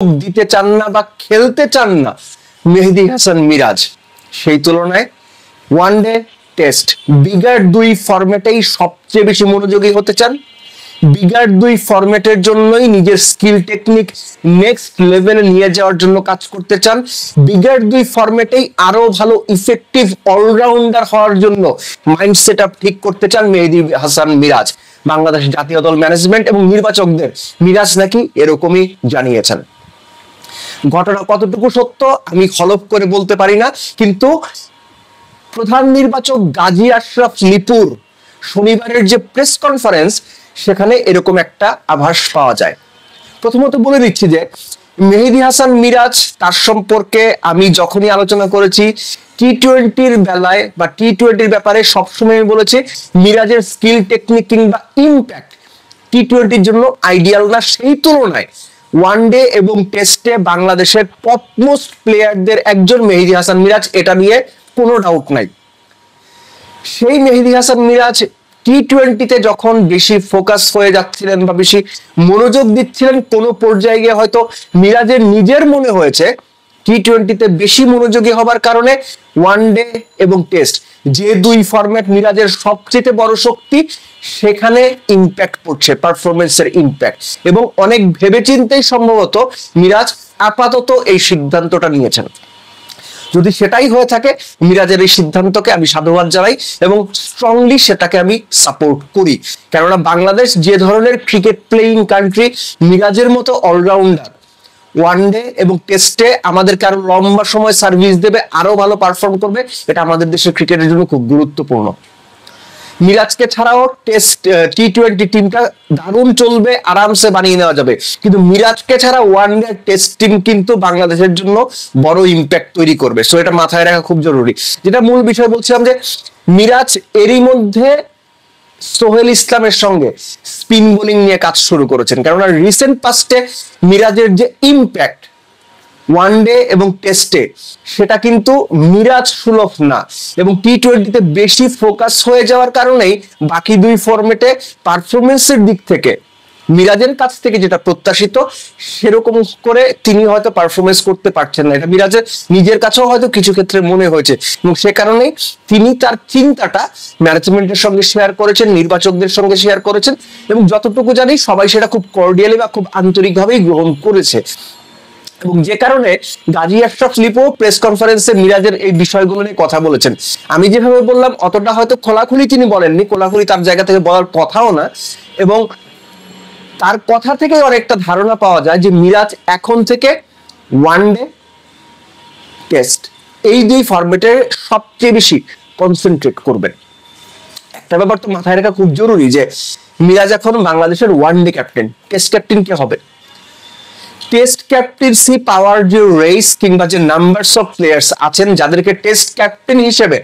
দিতে চান না বা খেলতে চান না মেহেদী হাসান মিরাজ, সেই তুলনায় ওয়ানডে টেস্ট বিগার দুই ফরম্যাটেই সবচেয়ে বেশি মনোযোগী হতে চান। বিগার দুই ফরম্যাটের জন্যই নিজের স্কিল টেকনিক নেক্সট লেভেলে নিয়ে যাওয়ার জন্য কাজ করতে চান। বিগার দুই ফরম্যাটেই আরো ভালো ইফেক্টিভ অলরাউন্ডার হওয়ার জন্য মাইন্ড সেট আপ ঠিক করতে চান মেহেদী হাসান মিরাজ। বাংলাদেশ জাতীয় দল ম্যানেজমেন্ট এবং নির্বাচকদের মিরাজ নাকি এরকমই জানিয়েছেন। ঘটনা কতটুকু সত্য আমি হলফ করে বলতে পারি না, কিন্তু প্রধান নির্বাচক গাজী আশরাফ লিপুর শনিবারের যে প্রেস কনফারেন্স, সেখানে এরকম একটা আভাস পাওয়া যায়। প্রথমত বলে দিচ্ছি যে মেহেদী হাসান মিরাজ, তার সম্পর্কে আমি যখনই আলোচনা করেছি টি-20-র বেলায় বা টি-20-র ব্যাপারে সবসময় আমি বলেছি মিরাজের স্কিল টেকনিক কিংবা ইম্প্যাক্ট টি-20-র জন্য আইডিয়াল না। সেই তুলনায় ওয়ানডে এবং টেস্টে বাংলাদেশের টপমোস্ট প্লেয়ারদের একজন মেহেদী হাসান মিরাজ, এটা নিয়ে কোনো ডাউট নাই। সেই মেহেদী হাসান মিরাজ টি-20-তে যখন বেশি ফোকাস হয়ে যাচ্ছিলেন বা বেশি মনোযোগ দিচ্ছিলেন, কোনো পর্যায়ে গিয়ে হয়তো মিরাজের নিজের মনে হয়েছে টি-20-তে বেশি মনোযোগী হবার কারণে ওয়ানডে এবং টেস্ট, যে দুই ফরম্যাট মিরাজের সবচেয়ে বড় শক্তি, সেখানে ইম্প্যাক্ট পড়ছে, পারফরমেন্সের ইম্প্যাক্ট, এবং অনেক ভেবেচিন্তেই সম্ভবত মিরাজ আপাতত এই সিদ্ধান্তটা নিয়েছেন। যদি সেটাই হয়ে থাকে, মিরাজের এই সিদ্ধান্তকে আমি সাধুবাদ জানাই এবং স্ট্রংলি সেটাকে আমি সাপোর্ট করি। কেননা বাংলাদেশ যে ধরনের ক্রিকেট প্লেয়িং কান্ট্রি, মিরাজের মতো অলরাউন্ডার ওয়ানডে এবং টেস্টে আমাদেরকে আরো লম্বা সময় সার্ভিস দেবে, আরো ভালো পারফর্ম করবে, এটা আমাদের দেশের ক্রিকেটের জন্য খুব গুরুত্বপূর্ণ। মিরাজকে ছাড়াও টেস্ট টি-20 টিমটা দারুণ চলবে, আরামসে বানিয়ে নেওয়া যাবে, কিন্তু মিরাজকে ছাড়া ওয়ানডে টেস্ট টিম কিন্তু বাংলাদেশের জন্য বড় ইম্প্যাক্ট তৈরি করবে। সো এটা মাথায় রাখা খুব জরুরি। যেটা মূল বিষয় বলছিলাম যে মিরাজ এরই মধ্যে সোহেল ইসলামের সঙ্গে স্পিন বোলিং নিয়ে কাজ শুরু করেছেন, কেননা রিসেন্ট পাস্টে মিরাজের যে ইম্প্যাক্ট ওয়ানডে এবং টেস্টে, সেটা কিন্তু মিরাজ সুলভ না, এবং টি-20-তে বেশি ফোকাস হয়ে যাওয়ার কারণেই বাকি দুই ফরম্যাটে পারফরমেন্সের দিক থেকে মিরাজের কাছ থেকে যেটা প্রত্যাশিত সেরকম করে তিনি হয়তো পারফরমেন্স করতে পারছেন না। এটা মিরাজের নিজের কাছেও হয়তো কিছু ক্ষেত্রে মনে হয়েছে, এবং সে কারণেই তিনি তার চিন্তাটা ম্যানেজমেন্টের সঙ্গে শেয়ার করেছেন, নির্বাচকদের সঙ্গে শেয়ার করেছেন, এবং যতটুকু জানি সবাই সেটা খুব কর্ডিয়ালি বা খুব আন্তরিকভাবেই গ্রহণ করেছে। এবং যে কারণে গাজী আশরাফ লিপু প্রেস কনফারেন্সে মিরাজের এই বিষয়গুলো নিয়ে কথা বলেছেন। আমি যেভাবে বললাম অতটা হয়তো খোলাখুলি তিনি বলেননি, খোলাখুলি তার জায়গা থেকে বলার কথাও না, এবং তার কথা থেকে অনেকটা ধারণা পাওয়া যায় যে মিরাজ এখন থেকে ওয়ানডে টেস্ট এই দুই ফরম্যাটে সবচেয়ে বেশি কনসেন্ট্রেট করবেন। একটা ব্যাপার তো মাথায় রাখা খুব জরুরি যে মিরাজ এখন বাংলাদেশের ওয়ানডে ক্যাপ্টেন, টেস্ট ক্যাপ্টেন কে হবে? টেস্ট ক্যাপ্টেন্সি পাওয়ার যে রেস কিংবা যে নাম্বারস অফ প্লেয়ার্স আছেন যাদেরকে টেস্ট ক্যাপ্টেন হিসেবে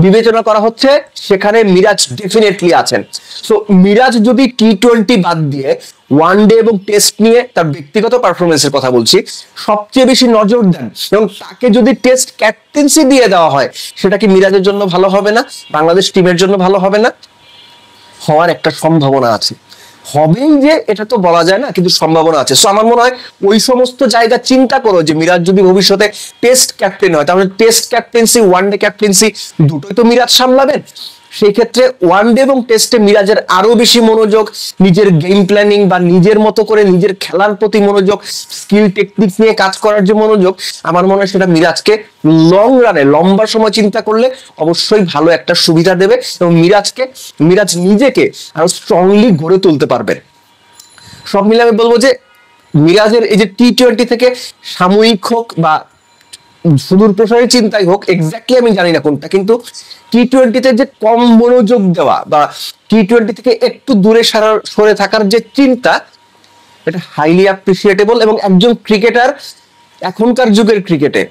বিবেচনা করা হচ্ছে, সেখানে মিরাজ ডেফিনেটলি আছেন। সো মিরাজ যদি টি-20 বাদ দিয়ে ওয়ানডে এবং টেস্ট নিয়ে তার ব্যক্তিগত পারফরমেন্সের কথা বলছি, সবচেয়ে বেশি নজর দেন, এবং তাকে যদি টেস্ট ক্যাপ্টেন্সি দিয়ে দেওয়া হয়, সেটা কি মিরাজের জন্য ভালো হবে না? বাংলাদেশ টিমের জন্য ভালো হবে না? হওয়ার একটা সম্ভাবনা আছে। হবেই যে এটা তো বলা যায় না, কিন্তু সম্ভাবনা আছে। সো আমার মনে হয় ওই সমস্ত জায়গা চিন্তা করো যে মিরাজ যদি ভবিষ্যতে টেস্ট ক্যাপ্টেন হয়, তাহলে টেস্ট ক্যাপ্টেন্সি ওয়ানডে ক্যাপ্টেন্সি দুটোই তো মিরাজ সামলাবেন। সেই ক্ষেত্রে ওয়ানডে এবং টেস্টে মিরাজের আরো বেশি মনোযোগ, নিজের গেম প্ল্যানিং বা নিজের মতো করে নিজের খেলার প্রতি মনোযোগ, স্কিল টেকনিক নিয়ে কাজ করার যে মনোযোগ, আমার মনে হয় সেটা মিরাজকে লং রানে লম্বা সময় চিন্তা করলে অবশ্যই ভালো একটা সুবিধা দেবে, এবং মিরাজ নিজেকে আরো স্ট্রংলি গড়ে তুলতে পারবে। সব মিলে আমি বলবো যে মিরাজের এই যে টি-20 থেকে সাময়িক হোক বা সুদূর প্রসারী চিন্তাই হোক, এক্স্যাক্টলি আমি জানি না কোনটা, কিন্তু টি-20-তে যে কম মনোযোগ দেওয়া বা টি-20 থেকে একটু দূরে সরে থাকার যে চিন্তা, এটা হাইলি অ্যাপ্রিসিয়েটেবল। এবং একজন ক্রিকেটার এখনকার যুগের ক্রিকেটে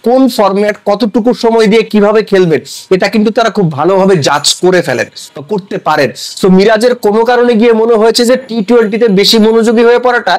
কোন ফরম্যাট কতটুকু সময় দিয়ে কিভাবে খেলবেন, এটা কিন্তু তারা খুব ভালোভাবে জাজ করে ফেলেন বা করতে পারেন। সো মিরাজের কোনো কারণে গিয়ে মনে হয়েছে যে টি-20-তে বেশি মনোযোগী হয়ে পড়াটা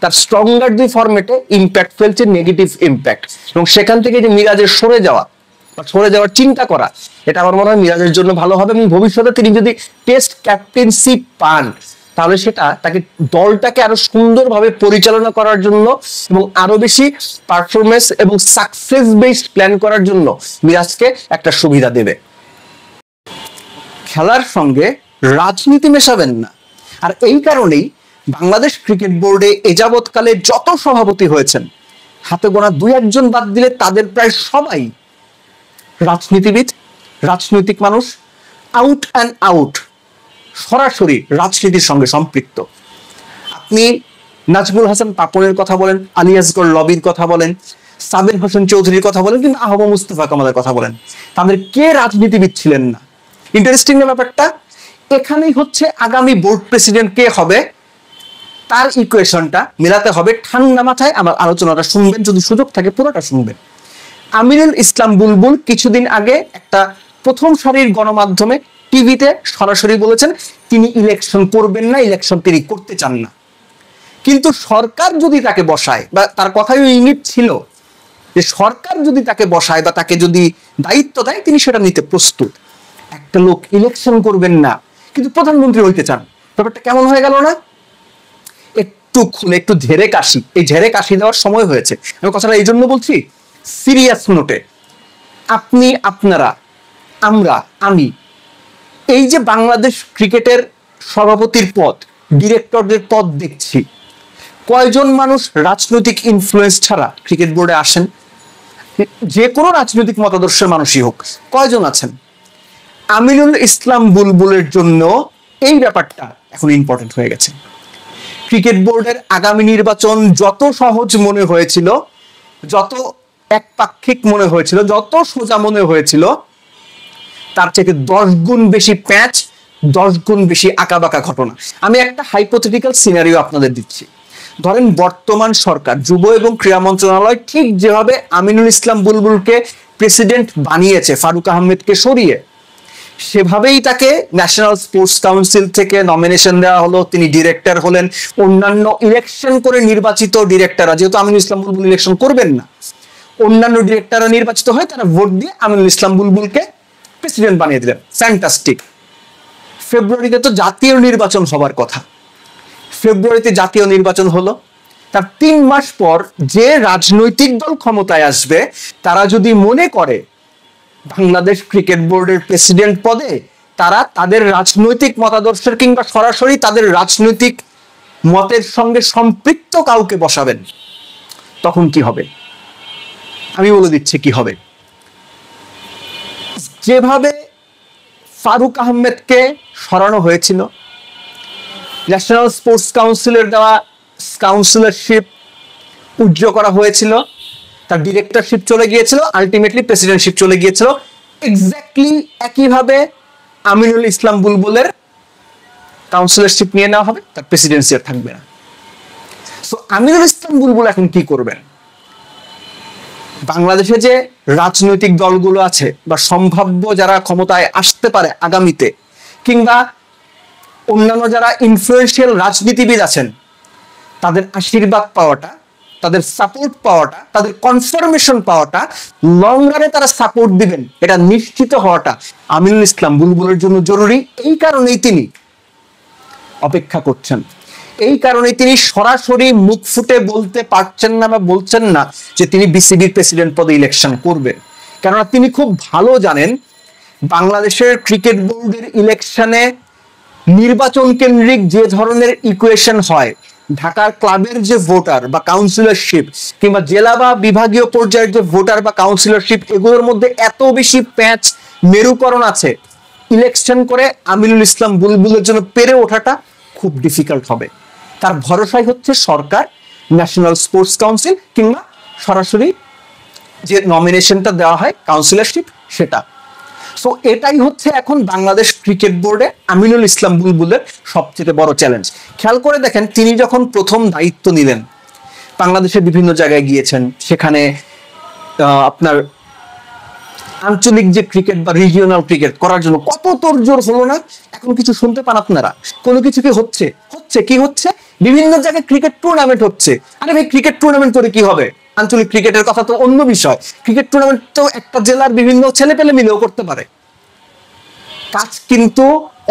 তার স্ট্রঙ্গার দুই ফরম্যাটে ইম্প্যাক্ট ফেলছে, নেগেটিভ ইম্প্যাক্ট, এবং সেখান থেকে যে মিরাজের সরে যাওয়ার চিন্তা করা, এটা আমার মনে হয় মিরাজের জন্য ভালো হবে। এবং ভবিষ্যতে তিনি যদি টেস্ট ক্যাপ্টেন্সি পান, তাহলে সেটা তাকে দলটাকে আরো সুন্দরভাবে পরিচালনা করার জন্য এবং আরো বেশি পারফরমেন্স এবং সাকসেস বেসড প্ল্যান করার জন্য মিরাজকে একটা সুবিধা দেবে। খেলার সঙ্গে রাজনীতি মেশাবেন না। আর এই কারণেই বাংলাদেশ ক্রিকেট বোর্ডে এযাবৎকালে যত সভাপতি হয়েছেন, হাতে গোনা 2-1 বাদ দিলে তাদের প্রায় সবাই রাজনীতিবিদ, রাজনৈতিক মানুষ, আউট অ্যান্ড আউট সরাসরি রাজনীতির সঙ্গে সম্পৃক্ত। আপনি নাজমুল হাসান পাপনের কথা বলেন, আলী আসগর লবির কথা বলেন, সাবির হোসেন চৌধুরীর কথা বলেন, কিন্তু আহমদ মুস্তফা কামালের কথা বলেন, তাদের কে রাজনীতিবিদ ছিলেন না? ইন্টারেস্টিং না ব্যাপারটা? এখানেই হচ্ছে আগামী বোর্ড প্রেসিডেন্ট কে হবে তার ইকুয়েশনটা মেলাতে হবে। ঠান্ডা মাথায় আমার আলোচনাটা শুনবেন, যদি সুযোগ থাকে পুরোটা শুনবেন। আমিনুল ইসলাম বুলবুল কিছুদিন আগে একটা প্রথম সারির গণমাধ্যমে টিভিতে সরাসরি বলেছেন তিনি ইলেকশন করবেন না, ইলেকশন তিনি করতে চান না। কিন্তু সরকার যদি তাকে বসায়, বা তার কথাই ইঙ্গিত ছিল যে সরকার যদি তাকে বসায় বা তাকে যদি দায়িত্ব দেয় তিনি সেটা নিতে প্রস্তুত। একটা লোক ইলেকশন করবেন না কিন্তু প্রধানমন্ত্রী হইতে চান, ব্যাপারটা কেমন হয়ে গেল না? একটু খুলে একটু ঝেড়ে কাশি, এই ঝেড়ে কাশি দেওয়ার সময় হয়েছে। আমি কথাটা এই জন্য বলছি, সিরিয়াস নোটে আপনি, আপনারা, আমরা, আমি, এই যে বাংলাদেশ ক্রিকেটের সভাপতির পদ, ডিরেক্টরদের পদ দেখছি, কয়জন মানুষ রাজনৈতিক ইনফ্লুয়েন্স ছাড়া ক্রিকেট বোর্ডে আসেন? যে কোনো রাজনৈতিক মতাদর্শের মানুষই হোক, কয়জন আছেন? আমিনুল ইসলাম বুলবুলের জন্য এই ব্যাপারটা এখন ইম্পর্টেন্ট হয়ে গেছে। ক্রিকেট বোর্ডের আগামী নির্বাচন যত সহজ মনে হয়েছিল, যত একপাক্ষিক মনে হয়েছিল, যত সোজা মনে হয়েছিল, তার থেকে 10 গুণ বেশি প্যাচ, 10 গুণ বেশি আঁকাবাঁকা ঘটনা। আমি একটা হাইপোথেটিক্যাল সিনারিও আপনাদের দিচ্ছি। ধরেন বর্তমান সরকার, যুব এবং ক্রীড়া মন্ত্রণালয় ঠিক যেভাবে আমিনুল ইসলাম বুলবুলকে প্রেসিডেন্ট বানিয়েছে ফারুক আহমেদকে সরিয়ে, সেভাবেই তাকে ন্যাশনাল স্পোর্টস কাউন্সিল থেকে নমিনেশন দেওয়া হলো, তিনি ডিরেক্টর হলেন। অন্যান্য ইলেকশন করে নির্বাচিত ডিরেক্টররা, যেহেতু আমিনুল ইসলাম বুলবুল ইলেকশন করবেন না, অন্যান্য ডিরেক্টররা নির্বাচিত হয়ে তারা ভোট দিয়ে আমিনুল ইসলাম বুলবুলকে প্রেসিডেন্ট বানিয়ে দিলেন। ফ্যান্টাস্টিক। ফেব্রুয়ারিতে তো জাতীয় নির্বাচন হবার কথা, ফেব্রুয়ারিতে জাতীয় নির্বাচন হলো। তার 3 মাস পর যে রাজনৈতিক দল ক্ষমতায় আসবে, তারা যদি মনে করে বাংলাদেশ ক্রিকেট বোর্ডের প্রেসিডেন্ট পদে তারা তাদের রাজনৈতিক মতাদর্শের কিংবা সরাসরি তাদের রাজনৈতিক মতের সঙ্গে সম্পৃক্ত কাউকে বসাবেন, তখন কি হবে? আমি বলে দিচ্ছি কি হবে। যেভাবে ফারুক আহমেদকে সরানো হয়েছিল, ন্যাশনাল স্পোর্টস কাউন্সিলের দেওয়া কাউন্সিলরশিপ উজ্জ্ব করা হয়েছিল, তার ডিরেক্টরশিপ চলে গিয়েছিল, আলটিমেটলি প্রেসিডেন্টশিপ চলে গিয়েছিল, এক্স্যাক্টলি একইভাবে আমিনুল ইসলাম বুলবুলের কাউন্সিলরশিপ নিয়ে নেওয়া হবে, তার প্রেসিডেন্সি আর থাকবে না। সো আমিনুল ইসলাম বুলবুল এখন কি করবেন? বাংলাদেশে যে রাজনৈতিক দলগুলো আছে বা সম্ভাব্য যারা ক্ষমতায় আসতে পারে আগামীতে, কিংবা অন্যান্য যারা ইনফ্লুয়েন্সিয়াল রাজনীতিবিদ আছেন, তাদের আশীর্বাদ পাওয়াটা, তাদের সাপোর্ট পাওয়াটা, তাদের কনফার্মেশন পাওয়াটা, লং রানে তারা সাপোর্ট দিবেন এটা নিশ্চিত হওয়াটা আমিনুল ইসলাম বুলবুলের জন্য জরুরি। এই কারণেই তিনি অপেক্ষা করছেন, এই কারণে তিনি সরাসরি মুখ ফুটে বলতে পারছেন না বা বলছেন না যে তিনি বিসিবির প্রেসিডেন্ট পদে ইলেকশন করবেন। কেননা তিনি খুব ভালো জানেন বাংলাদেশের ক্রিকেট বোর্ডের ইলেকশনে নির্বাচন কেন্দ্রিক যে ধরনের ইকুয়েশন হয়, ঢাকার ক্লাবের যে ভোটার বা কাউন্সিলরশিপ কিংবা জেলা বা বিভাগীয় পর্যায়ের যে ভোটার বা কাউন্সিলরশিপ, এগুলোর মধ্যে এত বেশি প্যাচ মেরুকরণ আছে, ইলেকশন করে আমিনুল ইসলাম বুলবুলের জন্য পেরে ওঠাটা খুব ডিফিকাল্ট হবে। তার ভরসাই হচ্ছে সরকার, ন্যাশনাল স্পোর্টস কাউন্সিল কিংবা সরাসরি যে নমিনেশনটা দেওয়া হয় কাউন্সিলরশিপ, সেটা। সো এটাই হচ্ছে এখন বাংলাদেশ ক্রিকেট বোর্ডে আমিনুল ইসলাম বুলবুলের সবচেয়ে বড় চ্যালেঞ্জ। খেয়াল করে দেখেন, তিনি যখন প্রথম দায়িত্ব নিলেন, বাংলাদেশের বিভিন্ন জায়গায় গিয়েছেন, সেখানে আপনার আঞ্চলিক যে ক্রিকেট বা রিজিওনাল ক্রিকেট করার জন্য কত তোড়জোড় হলো না? এখন কিছু শুনতে পান আপনারা? কোনো কিছু কি হচ্ছে? কি হচ্ছে? বিভিন্ন জায়গায় ক্রিকেট টুর্নামেন্ট হচ্ছে। আরে ভাই, ক্রিকেট টুর্নামেন্ট করে কি হবে? আঞ্চলিক ক্রিকেটের কথা তো অন্য বিষয়। ক্রিকেট টুর্নামেন্ট তো একটা জেলার বিভিন্ন ছেলে পেলে মিলেও করতে পারে। কাজ কিন্তু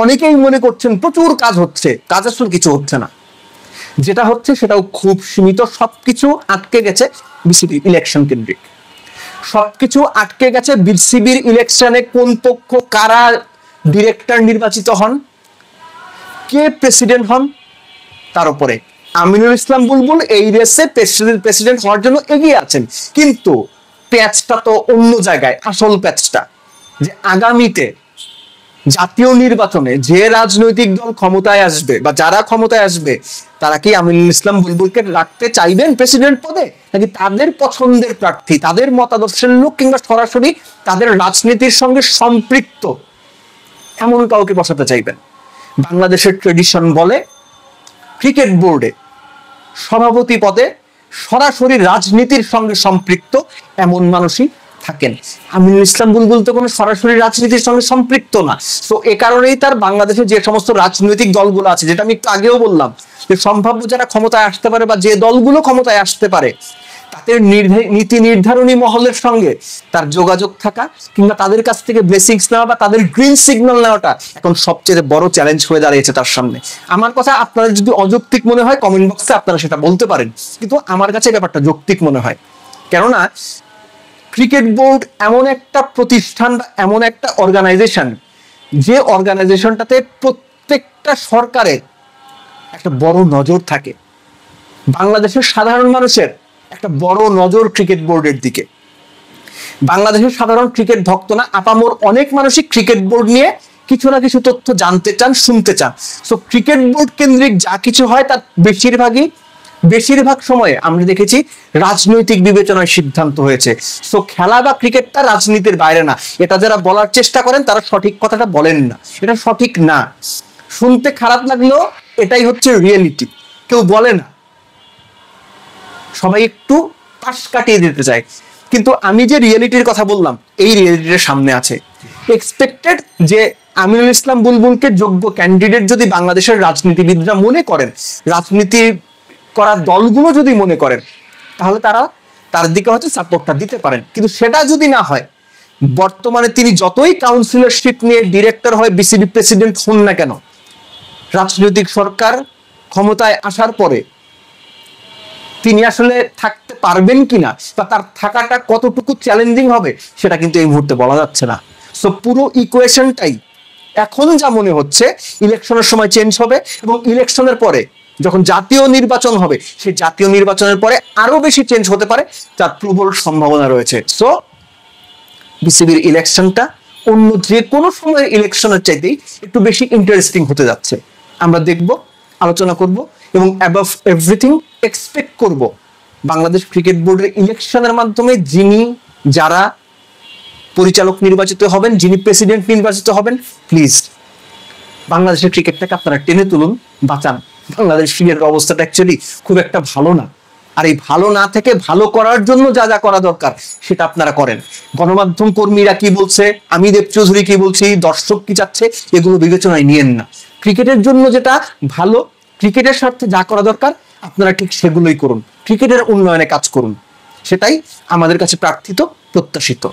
অনেকেই মনে করছেন প্রচুর কাজ হচ্ছে, কাজ আসলে কিছু হচ্ছে না। যেটা হচ্ছে সেটাও খুব সীমিত। সবকিছু আটকে গেছে বিসিবি ইলেকশন কেন্দ্রিক, সবকিছু আটকে গেছে বিসিবির ইলেকশনে। কোন পক্ষ কারা ডিরেক্টর নির্বাচিত হন, কে প্রেসিডেন্ট হন, তার উপরে আমিনুল ইসলাম বুলবুল এই রেসে প্রেসিডেন্ট হওয়ার জন্য এগিয়ে আছেন। কিন্তু প্যাচটা তো অন্য জায়গায়। আসল প্যাচটা যে আগামীতে জাতীয় নির্বাচনে যে রাজনৈতিক দল ক্ষমতায় আসবে বা যারা ক্ষমতায় আসবে, তারা কি আমিনুল ইসলাম বুলবুলকে রাখতে চাইবেন প্রেসিডেন্ট পদে, নাকি তাদের পছন্দের প্রার্থী, তাদের মতাদর্শের লোক কিংবা সরাসরি তাদের রাজনীতির সঙ্গে সম্পৃক্ত এমন কাউকে বসাতে চাইবেন? বাংলাদেশের ট্রেডিশন বলে ক্রিকেট বোর্ডে সভাপতি পদে সরাসরি রাজনীতির সঙ্গে সম্পৃক্ত এমন মানুষই থাকেন। আমিনুল ইসলাম বুলবুল তো কোনো সরাসরি রাজনীতির সঙ্গে সম্পৃক্ত না। তো এ কারণেই তার বাংলাদেশে যে সমস্ত রাজনৈতিক দলগুলো আছে, যেটা আমি একটু আগেও বললাম যে সম্ভাব্য যারা ক্ষমতায় আসতে পারে বা যে দলগুলো ক্ষমতায় আসতে পারে, তাদের নীতি নির্ধারণী মহলের সঙ্গে তার যোগাযোগ থাকা কিংবা তাদের কাছ থেকে ব্লেসিংস নেওয়া বা তাদের গ্রিন সিগন্যাল নেওয়াটা এখন সবচেয়ে বড় চ্যালেঞ্জ হয়ে দাঁড়িয়েছে তার সামনে। আমার কথা আপনাদের যদি অযৌক্তিক মনে হয় কমেন্ট বক্সে আপনারা সেটা বলতে পারেন, কিন্তু আমার কাছে ব্যাপারটা যৌক্তিক মনে হয়। কেননা ক্রিকেট বোর্ড এমন একটা প্রতিষ্ঠান বা এমন একটা অর্গানাইজেশন, যে অর্গানাইজেশনটাতে প্রত্যেকটা সরকারের একটা বড় নজর থাকে। বাংলাদেশের সাধারণ মানুষের একটা বড় নজর ক্রিকেট বোর্ডের দিকে। বাংলাদেশের সাধারণ ক্রিকেট ভক্ত না, আপামর অনেক মানুষই ক্রিকেট বোর্ড নিয়ে কিছু না কিছু তথ্য জানতে চান, শুনতে চান। সো ক্রিকেট বোর্ড কেন্দ্রিক যা কিছু হয় তার বেশিরভাগ সময়ে আমরা দেখেছি রাজনৈতিক বিবেচনায় সিদ্ধান্ত হয়েছে। সো খেলা বা ক্রিকেটটা রাজনীতির বাইরে না, এটা যারা বলার চেষ্টা করেন তারা সঠিক কথাটা বলেন না, এটা সঠিক না। শুনতে খারাপ লাগলেও এটাই হচ্ছে রিয়েলিটি, কেউ বলে না, সবাই একটু পাশ কাটিয়ে দিতে চায়। কিন্তু আমি যে রিয়েলিটির কথা বললাম, এই রিয়েলিটির সামনে আছে। এক্সপেক্টেড যে আমিনুল ইসলাম বুলবুলকে যোগ্য ক্যান্ডিডেট যদি বাংলাদেশের রাজনীতিবিদরা মনে করেন, রাজনীতি করা দলগুলো যদি মনে করেন, তাহলে তারা তার দিকে হয়তো সাপোর্টটা দিতে পারেন। কিন্তু সেটা যদি না হয়, বর্তমানে তিনি যতই কাউন্সিলরশিপ নিয়ে ডিরেক্টর হয় বিসিবি প্রেসিডেন্ট হন না কেন, রাজনৈতিক সরকার ক্ষমতায় আসার পরে তিনি আসলে থাকতে পারবেন কিনা বা তার থাকাটা কতটুকু চ্যালেঞ্জিং হবে সেটা কিন্তু এই মুহূর্তে বলা যাচ্ছে না। সো পুরো ইকুয়েশনটাই এখন যা মনে হচ্ছে ইলেকশনের সময় চেঞ্জ হবে, এবং ইলেকশনের পরে যখন জাতীয় নির্বাচন হবে, সেই জাতীয় নির্বাচনের পরে আরো বেশি চেঞ্জ হতে পারে, তার প্রবল সম্ভাবনা রয়েছে। সো বিসিবির ইলেকশনটা অন্য যে কোনো সময়ের ইলেকশনের চাইতেই একটু বেশি ইন্টারেস্টিং হতে যাচ্ছে। আমরা দেখব, আলোচনা করব এবং অ্যাবভ এভরিথিং এক্সপেক্ট করব বাংলাদেশ ক্রিকেট বোর্ডের ইলেকশনের মাধ্যমে যারা পরিচালক নির্বাচিত হবেন, যিনি প্রেসিডেন্ট নির্বাচিত হবেন, প্লিজ বাংলাদেশের ক্রিকেটটাকে আপনারা টেনে তুলুন, বাঁচান। বাংলাদেশ ক্রিকেটের অবস্থাটা অ্যাকচুয়ালি খুব একটা ভালো না, আর এই ভালো না থেকে ভালো করার জন্য যা যা করা দরকার সেটা আপনারা করেন। গণমাধ্যম কর্মীরা কি বলছে, আমি দেব চৌধুরী কি বলছি, দর্শক কি চাচ্ছে, এগুলো বিবেচনায় নিয়েন না। ক্রিকেটের জন্য যেটা ভালো, ক্রিকেটের স্বার্থে যা করা দরকার আপনারা ঠিক সেগুলোই করুন, ক্রিকেটের উন্নয়নে কাজ করুন, সেটাই আমাদের কাছে প্রার্থিত, প্রত্যাশিত।